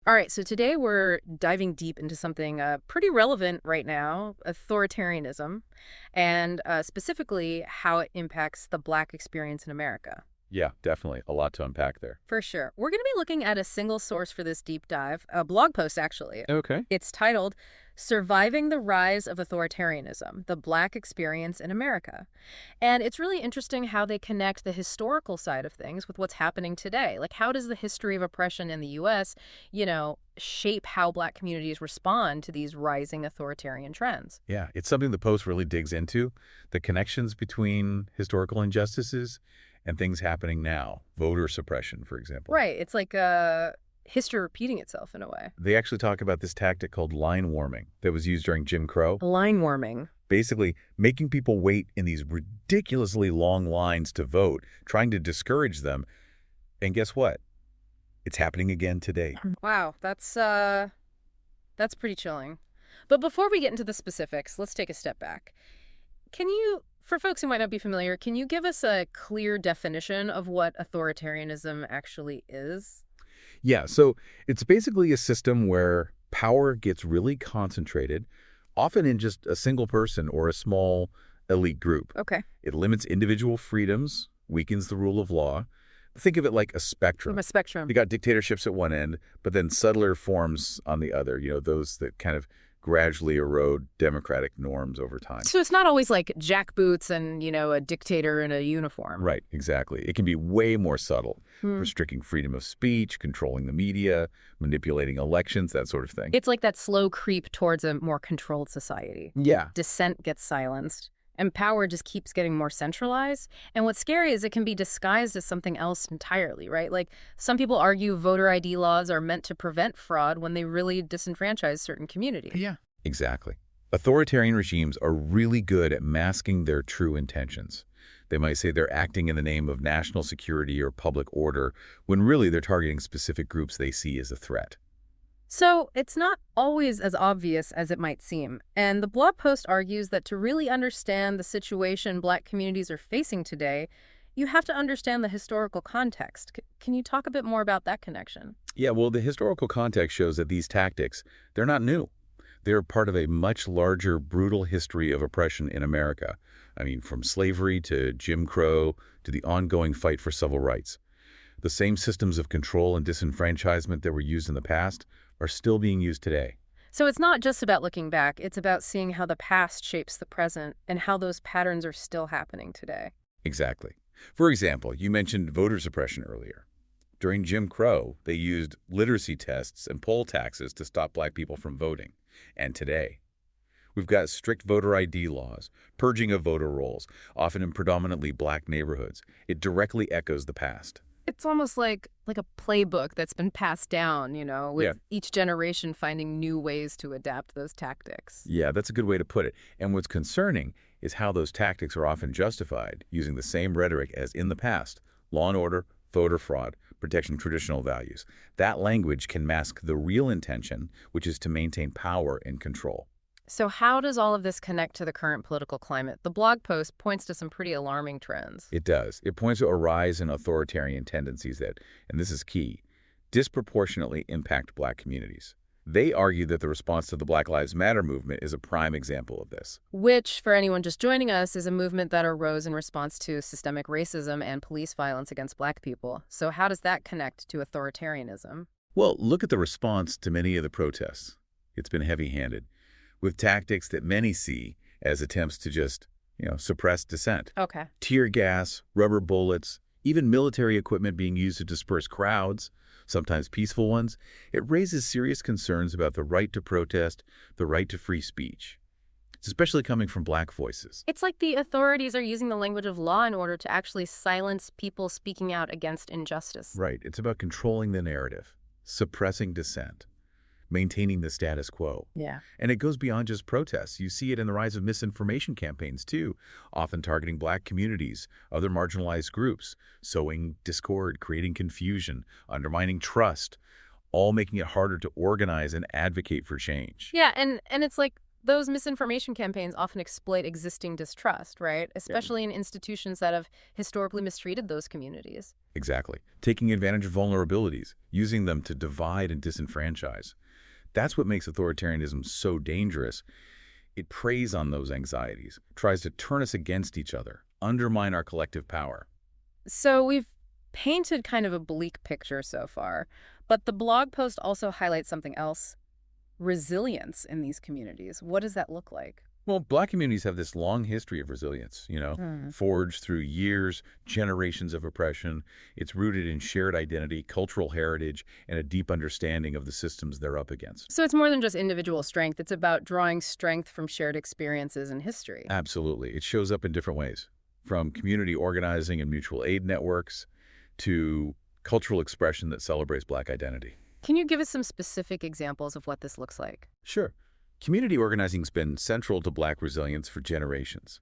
All right, so today we're diving deep into something pretty relevant right now, authoritarianism, and specifically how it impacts the Black experience in America. Yeah, definitely. A lot to unpack there. For sure. We're going to be looking at a single source for this deep dive, a blog post, actually. Okay. It's titled Surviving the Rise of Authoritarianism, the Black Experience in America. And it's really interesting how they connect the historical side of things with what's happening today. Like, how does the history of oppression in the U.S., shape how Black communities respond to these rising authoritarian trends? Yeah, it's something the Post really digs into, the connections between historical injustices and things happening now. Voter suppression, for example. Right. It's like history repeating itself in a way. They actually talk about this tactic called line warming that was used during Jim Crow. Line warming. Basically, making people wait in these ridiculously long lines to vote, trying to discourage them. And guess what? It's happening again today. Wow, that's pretty chilling. But before we get into the specifics, let's take a step back. Can you, for folks who might not be familiar, can you give us a clear definition of what authoritarianism actually is? Yeah, so it's basically a system where power gets really concentrated, often in just a single person or a small elite group. Okay. It limits individual freedoms, weakens the rule of law. Think of it like a From spectrum. a spectrum. You got dictatorships at one end, but then subtler forms on the other, those that kind of gradually erode democratic norms over time. So it's not always like jackboots and, a dictator in a uniform. Right, exactly. It can be way more subtle, restricting freedom of speech, controlling the media, manipulating elections, that sort of thing. It's like that slow creep towards a more controlled society. Yeah. Dissent gets silenced, and power just keeps getting more centralized. And what's scary is it can be disguised as something else entirely, right? Like, some people argue voter ID laws are meant to prevent fraud when they really disenfranchise certain communities. Yeah. Exactly. Authoritarian regimes are really good at masking their true intentions. They might say they're acting in the name of national security or public order, when really they're targeting specific groups they see as a threat. So it's not always as obvious as it might seem. And the blog post argues that to really understand the situation Black communities are facing today, you have to understand the historical context. Can you talk a bit more about that connection? Yeah, well, the historical context shows that these tactics, they're not new. They're part of a much larger, brutal history of oppression in America. I mean, from slavery to Jim Crow to the ongoing fight for civil rights. The same systems of control and disenfranchisement that were used in the past are still being used today. So it's not just about looking back, it's about seeing how the past shapes the present and how those patterns are still happening today. Exactly. For example, you mentioned voter suppression earlier. During Jim Crow, they used literacy tests and poll taxes to stop Black people from voting. And today, we've got strict voter ID laws, purging of voter rolls, often in predominantly Black neighborhoods. It directly echoes the past. It's almost like a playbook that's been passed down, with Yeah. each generation finding new ways to adapt those tactics. Yeah, that's a good way to put it. And what's concerning is how those tactics are often justified using the same rhetoric as in the past: law and order, voter fraud, protecting traditional values. That language can mask the real intention, which is to maintain power and control. So how does all of this connect to the current political climate? The blog post points to some pretty alarming trends. It does. It points to a rise in authoritarian tendencies that, and this is key, disproportionately impact Black communities. They argue that the response to the Black Lives Matter movement is a prime example of this. Which, for anyone just joining us, is a movement that arose in response to systemic racism and police violence against Black people. So how does that connect to authoritarianism? Well, look at the response to many of the protests. It's been heavy-handed, with tactics that many see as attempts to just, suppress dissent. Okay. Tear gas, rubber bullets, even military equipment being used to disperse crowds, sometimes peaceful ones. It raises serious concerns about the right to protest, the right to free speech. It's especially coming from Black voices. It's like the authorities are using the language of law in order to actually silence people speaking out against injustice. Right. It's about controlling the narrative, suppressing dissent, maintaining the status quo. Yeah. And it goes beyond just protests. You see it in the rise of misinformation campaigns, too, often targeting Black communities, other marginalized groups, sowing discord, creating confusion, undermining trust, all making it harder to organize and advocate for change. Yeah, and it's like Those misinformation campaigns often exploit existing distrust, right? Yeah. Especially in institutions that have historically mistreated those communities. Exactly. Taking advantage of vulnerabilities, using them to divide and disenfranchise. That's what makes authoritarianism so dangerous. It preys on those anxieties, tries to turn us against each other, undermine our collective power. So we've painted kind of a bleak picture so far, but the blog post also highlights something else: resilience in these communities. What does that look like? Well, Black communities have this long history of resilience, Hmm. forged through years, generations of oppression. It's rooted in shared identity, cultural heritage, and a deep understanding of the systems they're up against. So it's more than just individual strength. It's about drawing strength from shared experiences and history. Absolutely. It shows up in different ways, from community organizing and mutual aid networks to cultural expression that celebrates Black identity. Can you give us some specific examples of what this looks like? Sure. Community organizing's been central to Black resilience for generations.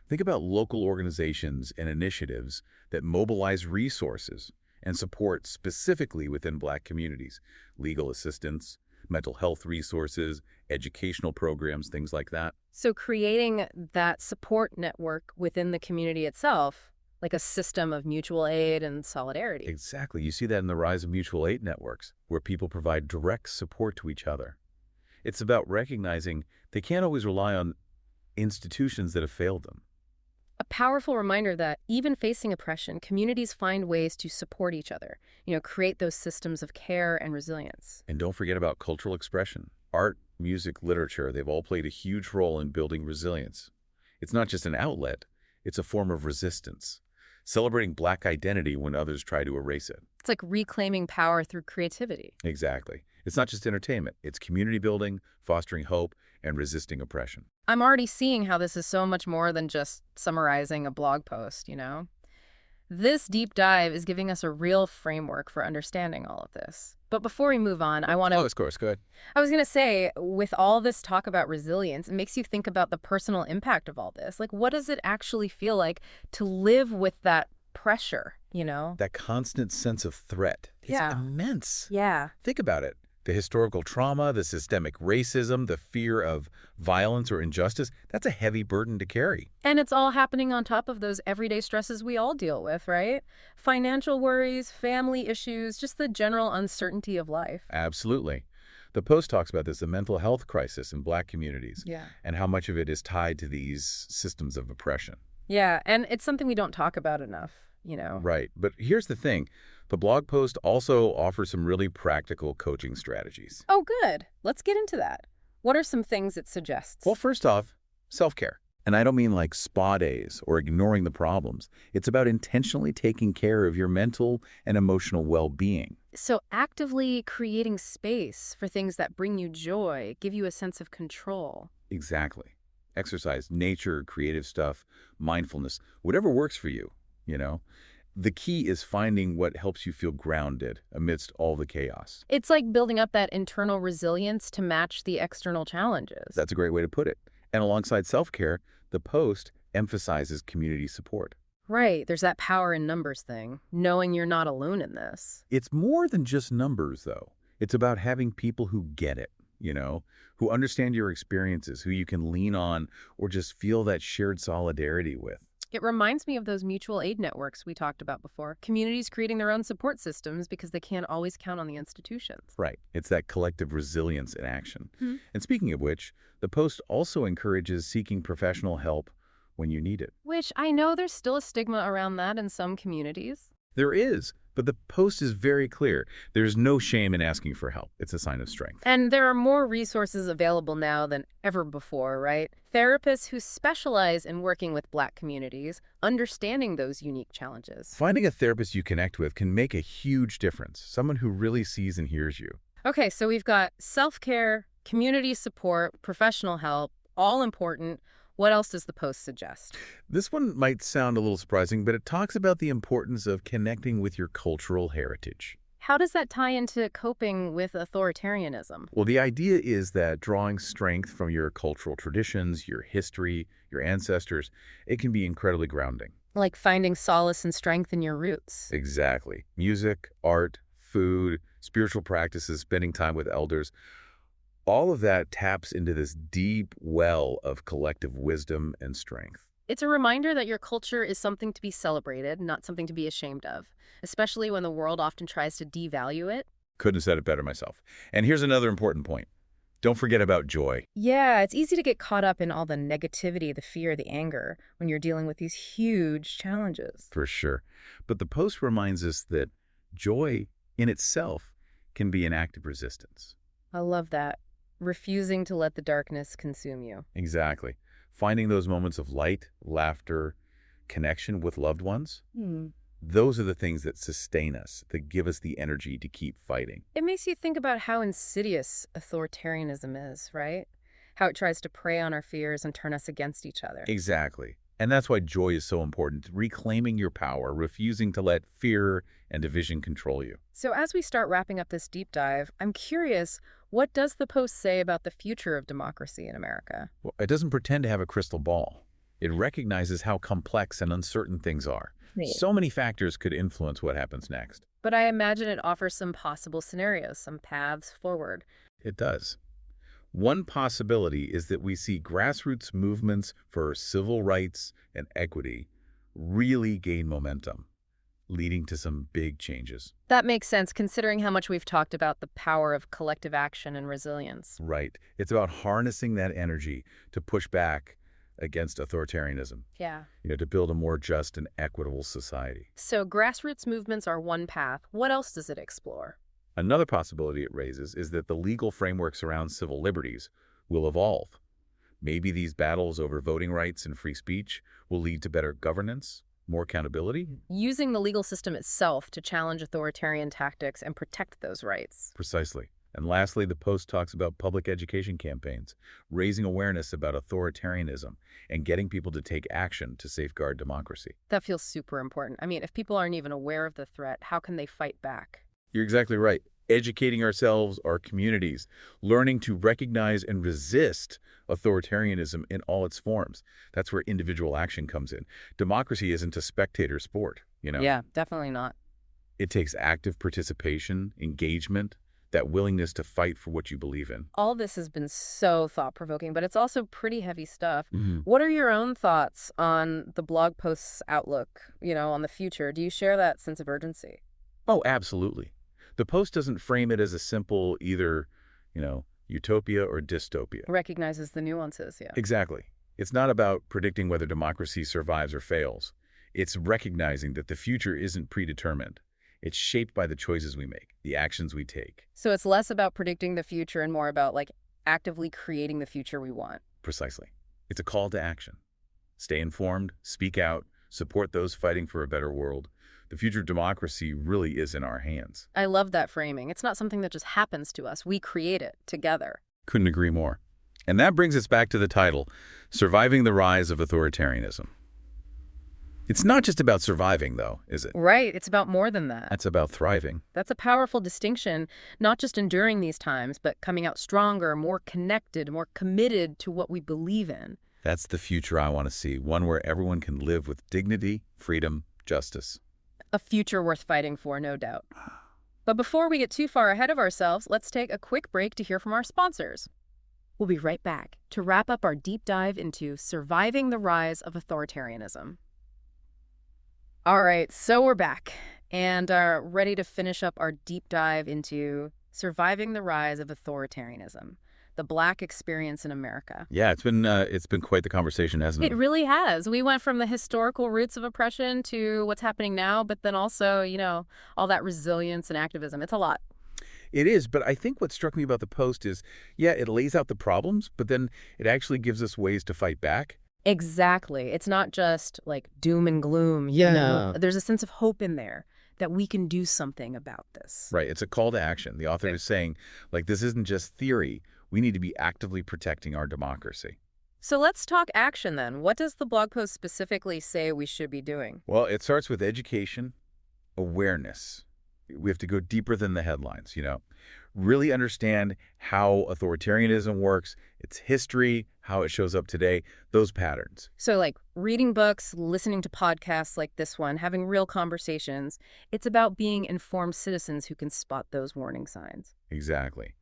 Think about local organizations and initiatives that mobilize resources and support specifically within Black communities, legal assistance, mental health resources, educational programs, things like that. So creating that support network within the community itself, like a system of mutual aid and solidarity. Exactly. You see that in the rise of mutual aid networks, where people provide direct support to each other. It's about recognizing they can't always rely on institutions that have failed them. A powerful reminder that even facing oppression, communities find ways to support each other, create those systems of care and resilience. And don't forget about cultural expression. Art, music, literature, they've all played a huge role in building resilience. It's not just an outlet, it's a form of resistance, celebrating Black identity when others try to erase it. It's like reclaiming power through creativity. Exactly. It's not just entertainment, it's community building, fostering hope, and resisting oppression. I'm already seeing how this is so much more than just summarizing a blog post. This deep dive is giving us a real framework for understanding all of this. But before we move on, I want Oh, to of course, go ahead. I was going to say, with all this talk about resilience, it makes you think about the personal impact of all this. Like, what does it actually feel like to live with that pressure? That constant sense of threat is Yeah. immense. Yeah. Think about it. The historical trauma, the systemic racism, the fear of violence or injustice, that's a heavy burden to carry. And it's all happening on top of those everyday stresses we all deal with, right? Financial worries, family issues, just the general uncertainty of life. Absolutely. The Post talks about this, the mental health crisis in Black communities, Yeah. and how much of it is tied to these systems of oppression. Yeah, and it's something we don't talk about enough. Right. But here's the thing. The blog post also offers some really practical coaching strategies. Oh, good. Let's get into that. What are some things it suggests? Well, first off, self-care. And I don't mean like spa days or ignoring the problems. It's about intentionally taking care of your mental and emotional well-being. So actively creating space for things that bring you joy, give you a sense of control. Exactly. Exercise, nature, creative stuff, mindfulness, whatever works for you. The key is finding what helps you feel grounded amidst all the chaos. It's like building up that internal resilience to match the external challenges. That's a great way to put it. And alongside self-care, the Post emphasizes community support. Right, there's that power in numbers thing, knowing you're not alone in this. It's more than just numbers, though. It's about having people who get it, who understand your experiences, who you can lean on or just feel that shared solidarity with. It reminds me of those mutual aid networks we talked about before. Communities creating their own support systems because they can't always count on the institutions. Right. It's that collective resilience in action. Hmm. And speaking of which, the Post also encourages seeking professional help when you need it. Which I know there's still a stigma around that in some communities. There is, but the Post is very clear. There's no shame in asking for help. It's a sign of strength. And there are more resources available now than ever before, right? Therapists who specialize in working with Black communities, understanding those unique challenges. Finding a therapist you connect with can make a huge difference. Someone who really sees and hears you. Okay, so we've got self-care, community support, professional help, all important. What else does the Post suggest? This one might sound a little surprising, but it talks about the importance of connecting with your cultural heritage. How does that tie into coping with authoritarianism? Well, the idea is that drawing strength from your cultural traditions, your history, your ancestors, it can be incredibly grounding. Like finding solace and strength in your roots. Exactly. Music, art, food, spiritual practices, spending time with elders. All of that taps into this deep well of collective wisdom and strength. It's a reminder that your culture is something to be celebrated, not something to be ashamed of, especially when the world often tries to devalue it. Couldn't have said it better myself. And here's another important point. Don't forget about joy. Yeah, it's easy to get caught up in all the negativity, the fear, the anger when you're dealing with these huge challenges. For sure. But the Post reminds us that joy in itself can be an act of resistance. I love that. Refusing to let the darkness consume you. Exactly. Finding those moments of light, laughter, connection with loved ones, those are the things that sustain us, that give us the energy to keep fighting. It makes you think about how insidious authoritarianism is, right? How it tries to prey on our fears and turn us against each other. Exactly. And that's why joy is so important, reclaiming your power, refusing to let fear and division control you. So as we start wrapping up this deep dive, I'm curious, what does the Post say about the future of democracy in America? Well, it doesn't pretend to have a crystal ball. It recognizes how complex and uncertain things are. Right. So many factors could influence what happens next. But I imagine it offers some possible scenarios, some paths forward. It does. One possibility is that we see grassroots movements for civil rights and equity really gain momentum, leading to some big changes. That makes sense considering how much we've talked about the power of collective action and resilience. Right. It's about harnessing that energy to push back against authoritarianism, Yeah. to build a more just and equitable society. So grassroots movements are one path. What else does it explore? Another possibility it raises is that the legal frameworks around civil liberties will evolve. Maybe these battles over voting rights and free speech will lead to better governance, more accountability. Using the legal system itself to challenge authoritarian tactics and protect those rights. Precisely. And lastly, the Post talks about public education campaigns, raising awareness about authoritarianism, and getting people to take action to safeguard democracy. That feels super important. I mean, if people aren't even aware of the threat, how can they fight back? You're exactly right. Educating ourselves, our communities, learning to recognize and resist authoritarianism in all its forms. That's where individual action comes in. Democracy isn't a spectator sport. Yeah, definitely not. It takes active participation, engagement, that willingness to fight for what you believe in. All this has been so thought-provoking, but it's also pretty heavy stuff. Mhm. What are your own thoughts on the blog post's outlook, on the future? Do you share that sense of urgency? Oh, absolutely. The Post doesn't frame it as a simple either, utopia or dystopia. Recognizes the nuances, yeah. Exactly. It's not about predicting whether democracy survives or fails. It's recognizing that the future isn't predetermined. It's shaped by the choices we make, the actions we take. So it's less about predicting the future and more about, actively creating the future we want. Precisely. It's a call to action. Stay informed, speak out, support those fighting for a better world. The future of democracy really is in our hands. I love that framing. It's not something that just happens to us. We create it together. Couldn't agree more. And that brings us back to the title, Surviving the Rise of Authoritarianism. It's not just about surviving, though, is it? Right. It's about more than that. It's about thriving. That's a powerful distinction, not just enduring these times, but coming out stronger, more connected, more committed to what we believe in. That's the future I want to see, one where everyone can live with dignity, freedom, justice. A future worth fighting for, no doubt. But before we get too far ahead of ourselves, let's take a quick break to hear from our sponsors. We'll be right back to wrap up our deep dive into surviving the rise of authoritarianism. All right, so we're back and are ready to finish up our deep dive into surviving the rise of authoritarianism, the Black experience in America. Yeah, it's been quite the conversation, hasn't it? It really has. We went from the historical roots of oppression to what's happening now, but then also, all that resilience and activism. It's a lot. It is, but I think what struck me about the Post is, yeah, it lays out the problems, but then it actually gives us ways to fight back. Exactly. It's not just doom and gloom. Yeah. There's a sense of hope in there that we can do something about this. Right. It's a call to action. The author is saying, this isn't just theory. We need to be actively protecting our democracy. So let's talk action then. What does the blog post specifically say we should be doing? Well, it starts with education, awareness. We have to go deeper than the headlines, really understand how authoritarianism works, its history, how it shows up today, those patterns. So reading books, listening to podcasts like this one, having real conversations, it's about being informed citizens who can spot those warning signs. Exactly.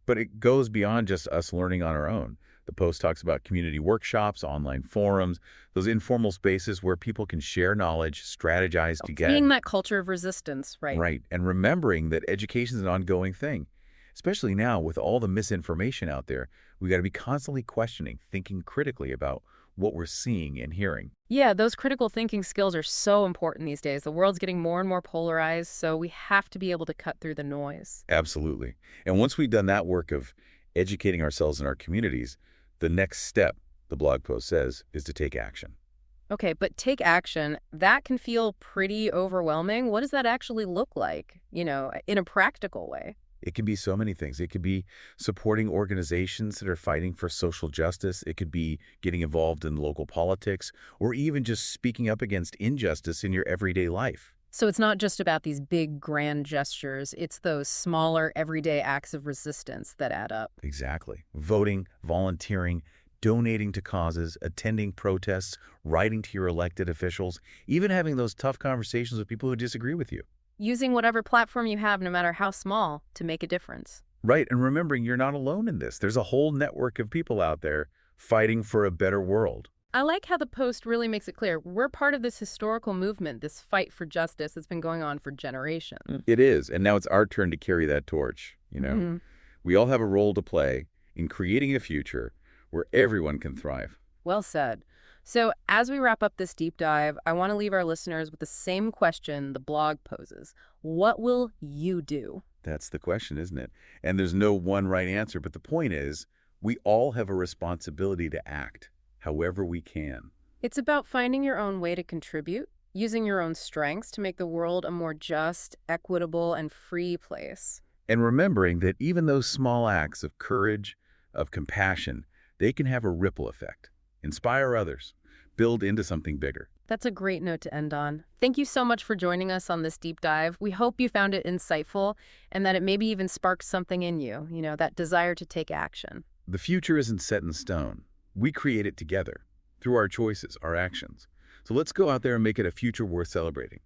But it goes beyond just us learning on our own. The post talks about community workshops, online forums, those informal spaces where people can share knowledge, strategize Seeing together. that culture of resistance, right? Right. And remembering that education is an ongoing thing. Especially now with all the misinformation out there, we got to be constantly questioning, thinking critically about what we're seeing and hearing. Yeah, those critical thinking skills are so important these days. The world's getting more and more polarized, so we have to be able to cut through the noise. Absolutely. And once we've done that work of educating ourselves in our communities, the next step, the blog post says, is to take action. Okay, but take action, that can feel pretty overwhelming. What does that actually look like, in a practical way? It can be so many things. It could be supporting organizations that are fighting for social justice. It could be getting involved in local politics, or even just speaking up against injustice in your everyday life. So it's not just about these big, grand gestures. It's those smaller, everyday acts of resistance that add up. Exactly. Voting, volunteering, donating to causes, attending protests, writing to your elected officials, even having those tough conversations with people who disagree with you. Using whatever platform you have, no matter how small, to make a difference. Right, and remembering you're not alone in this. There's a whole network of people out there fighting for a better world. I like how the post really makes it clear we're part of this historical movement, this fight for justice that's been going on for generations. It is, and now it's our turn to carry that torch. Mhm. We all have a role to play in creating a future where everyone can thrive. Well said. So, as we wrap up this deep dive, I want to leave our listeners with the same question the blog poses. What will you do? That's the question, isn't it? And there's no one right answer, but the point is, we all have a responsibility to act however we can. It's about finding your own way to contribute, using your own strengths to make the world a more just, equitable, and free place. And remembering that even those small acts of courage, of compassion, they can have a ripple effect, inspire others, build into something bigger. That's a great note to end on. Thank you so much for joining us on this deep dive. We hope you found it insightful and that it maybe even sparked something in you, that desire to take action. The future isn't set in stone. We create it together through our choices, our actions. So let's go out there and make it a future worth celebrating.